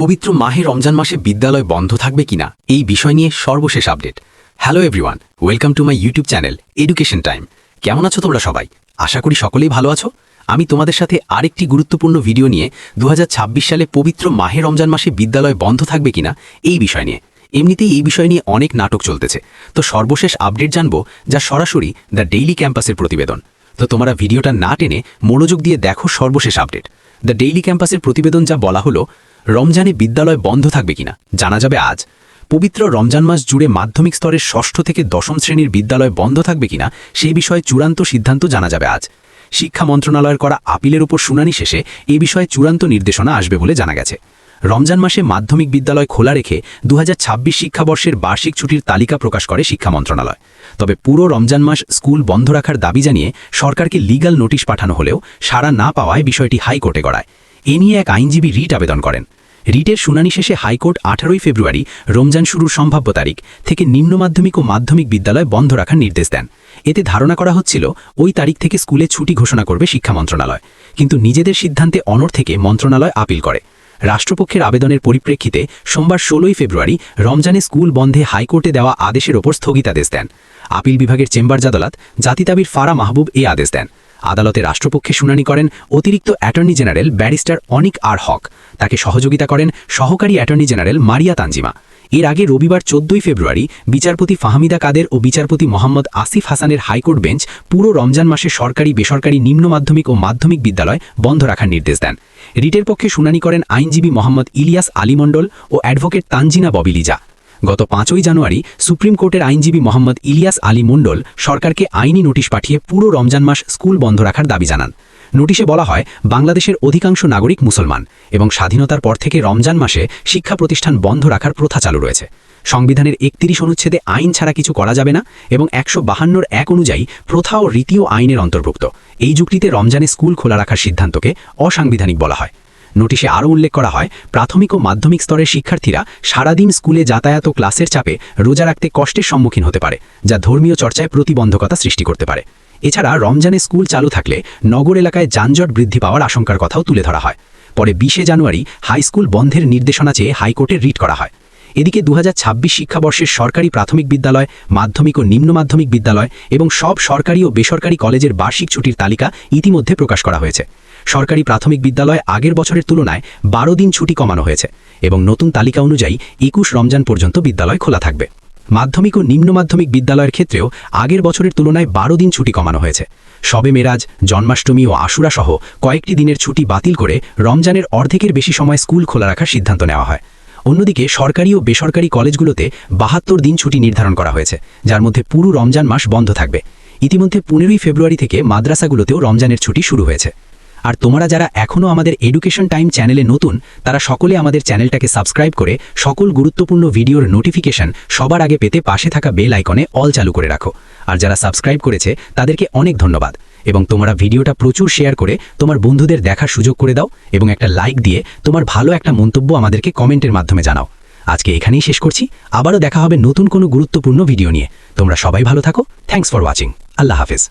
পবিত্র মাহে রমজান মাসে বিদ্যালয় বন্ধ থাকবে কিনা এই বিষয় নিয়ে সর্বশেষ update. Hello everyone, welcome to my YouTube channel education time. কেমন আছো তোমরা সবাই? আশা করি সকলেই ভালো আছো। আমি তোমাদের সাথে আরেকটি গুরুত্বপূর্ণ ভিডিও নিয়ে 2026 সালে পবিত্র মাহে রমজান মাসে বিদ্যালয় বন্ধ থাকবে কিনা এই বিষয় নিয়ে। এমনিতেই এই বিষয় নিয়ে অনেক নাটক চলতেছে, তো সর্বশেষ আপডেট জানবো যা সরাসরি দ্য ডেইলি ক্যাম্পাসের প্রতিবেদন। তো তোমরা ভিডিওটা না টেনে মনোযোগ দিয়ে দেখো সর্বশেষ আপডেট। দ্য ডেইলি ক্যাম্পাসের প্রতিবেদন যা বলা হলো, রমজানে বিদ্যালয় বন্ধ থাকবে কিনা জানা যাবে আজ। পবিত্র রমজান মাস জুড়ে মাধ্যমিক স্তরের ষষ্ঠ থেকে দশম শ্রেণীর বিদ্যালয় বন্ধ থাকবে কিনা সেই বিষয়ে চূড়ান্ত সিদ্ধান্ত জানা যাবে আজ। শিক্ষা মন্ত্রণালয়ের করা আপিলের উপর শুনানি শেষে এ বিষয়ে চূড়ান্ত নির্দেশনা আসবে বলে জানা গেছে। রমজান মাসে মাধ্যমিক বিদ্যালয় খোলা রেখে 2026 শিক্ষাবর্ষের বার্ষিক ছুটির তালিকা প্রকাশ করে শিক্ষা মন্ত্রণালয়। তবে পুরো রমজান মাস স্কুল বন্ধ রাখার দাবি জানিয়ে সরকারকে লিগ্যাল নোটিশ পাঠানো হলেও সাড়া না পাওয়ায় বিষয়টি হাইকোর্টে গড়ায়। এ নিয়ে এক আইনজীবী রিট আবেদন করেন। রিটের শুনানি শেষে হাইকোর্ট 18 ফেব্রুয়ারি রমজান শুরুর সম্ভাব্য তারিখ থেকে নিম্ন মাধ্যমিক ও মাধ্যমিক বিদ্যালয় বন্ধ রাখার নির্দেশ দেন। এতে ধারণা করা হচ্ছিল ওই তারিখ থেকে স্কুলে ছুটি ঘোষণা করবে শিক্ষা মন্ত্রণালয়, কিন্তু নিজেদের সিদ্ধান্তে অনড় থেকে মন্ত্রণালয় আপিল করে। রাষ্ট্রপক্ষের আবেদনের পরিপ্রেক্ষিতে সোমবার 16 ফেব্রুয়ারি রমজানে স্কুল বন্ধে হাইকোর্টে দেওয়া আদেশের ওপর স্থগিতাদেশ দেন। আপিল বিভাগের চেম্বার আদালত জাতিতাবির ফারা মাহবুব এই আদেশ দেন। আদালতে রাষ্ট্রপক্ষে শুনানি করেন অতিরিক্ত অ্যাটর্নি জেনারেল ব্যারিস্টার অনিক আর হক। তাকে সহযোগিতা করেন সহকারী অ্যাটর্নি জেনারেল মারিয়া তানজিমা। এর আগে রবিবার 14 ফেব্রুয়ারি বিচারপতি ফাহমিদা কাদের ও বিচারপতি মোহাম্মদ আসিফ হাসানের হাইকোর্ট বেঞ্চ পুরো রমজান মাসে সরকারি বেসরকারি নিম্ন মাধ্যমিক ও মাধ্যমিক বিদ্যালয় বন্ধ রাখার নির্দেশ দেন। রিটের পক্ষে শুনানি করেন আইনজীবী মোহাম্মদ ইলিয়াস আলী মণ্ডল ও অ্যাডভোকেট তানজিনা ববিলিজা। গত 5 জানুয়ারি সুপ্রিম কোর্টের আইনজীবী মোহাম্মদ ইলিয়াস আলী মণ্ডল সরকারকে আইনি নোটিশ পাঠিয়ে পুরো রমজান মাস স্কুল বন্ধ রাখার দাবি জানান। নোটিশে বলা হয়, বাংলাদেশের অধিকাংশ নাগরিক মুসলমান এবং স্বাধীনতার পর থেকে রমজান মাসে শিক্ষা প্রতিষ্ঠান বন্ধ রাখার প্রথা চালু রয়েছে। সংবিধানের 31 অনুচ্ছেদে আইন ছাড়া কিছু করা যাবে না এবং 152 এক অনুযায়ী প্রথা ও রীতিও আইনের অন্তর্ভুক্ত। এই যুক্তিতে রমজানে স্কুল খোলা রাখার সিদ্ধান্তকে অসাংবিধানিক বলা হয়। নোটিশে আরও উল্লেখ করা হয়, প্রাথমিক ও মাধ্যমিক স্তরের শিক্ষার্থীরা সারাদিন স্কুলে যাতায়াত ও ক্লাসের চাপে রোজা রাখতে কষ্টের সম্মুখীন হতে পারে, যা ধর্মীয় চর্চায় প্রতিবন্ধকতা সৃষ্টি করতে পারে। এছাড়া রমজানে স্কুল চালু থাকলে নগর এলাকায় যানজট বৃদ্ধি পাওয়ার আশঙ্কার কথাও তুলে ধরা হয়। পরে 20 জানুয়ারি হাই স্কুল বন্ধের নির্দেশনা চেয়ে হাইকোর্টে রিট করা হয়। এদিকে 2026 শিক্ষাবর্ষের সরকারি প্রাথমিক বিদ্যালয়, মাধ্যমিক ও নিম্ন মাধ্যমিক বিদ্যালয় এবং সব সরকারি ও বেসরকারি কলেজের বার্ষিক ছুটির তালিকা ইতিমধ্যে প্রকাশ করা হয়েছে। সরকারি প্রাথমিক বিদ্যালয় আগের বছরের তুলনায় 12 দিন ছুটি কমানো হয়েছে এবং নতুন তালিকা অনুযায়ী 21 রমজান পর্যন্ত বিদ্যালয় খোলা থাকবে। মাধ্যমিক ও নিম্ন মাধ্যমিক বিদ্যালয়ের ক্ষেত্রেও আগের বছরের তুলনায় 12 দিন ছুটি কমানো হয়েছে। শবে মেরাজ, জন্মাষ্টমী ও আশুরা সহ কয়েকটি দিনের ছুটি বাতিল করে রমজানের অর্ধেকের বেশি সময় স্কুল খোলা রাখার সিদ্ধান্ত নেওয়া হয়। অন্যদিকে সরকারি ও বেসরকারি কলেজগুলোতে 72 দিন ছুটি নির্ধারণ করা হয়েছে, যার মধ্যে পুরো রমজান মাস বন্ধ থাকবে। ইতিমধ্যে 15 ফেব্রুয়ারি থেকে মাদ্রাসাগুলোতেও রমজানের ছুটি শুরু হয়েছে। আর তোমরা যারা এখনও আমাদের এডুকেশন টাইম চ্যানেলে নতুন, তারা সকলে আমাদের চ্যানেলটাকে সাবস্ক্রাইব করে সকল গুরুত্বপূর্ণ ভিডিওর নোটিফিকেশন সবার আগে পেতে পাশে থাকা বেল আইকনে অল চালু করে রাখো। আর যারা সাবস্ক্রাইব করেছে তাদেরকে অনেক ধন্যবাদ। এবং তোমরা ভিডিওটা প্রচুর শেয়ার করে তোমার বন্ধুদের দেখার সুযোগ করে দাও এবং একটা লাইক দিয়ে তোমার ভালো একটা মন্তব্য আমাদেরকে কমেন্টের মাধ্যমে জানাও। আজকে এখানেই শেষ করছি, আবারও দেখা হবে নতুন কোনো গুরুত্বপূর্ণ ভিডিও নিয়ে। তোমরা সবাই ভালো থাকো। Thanks for watching. আল্লাহ হাফেজ।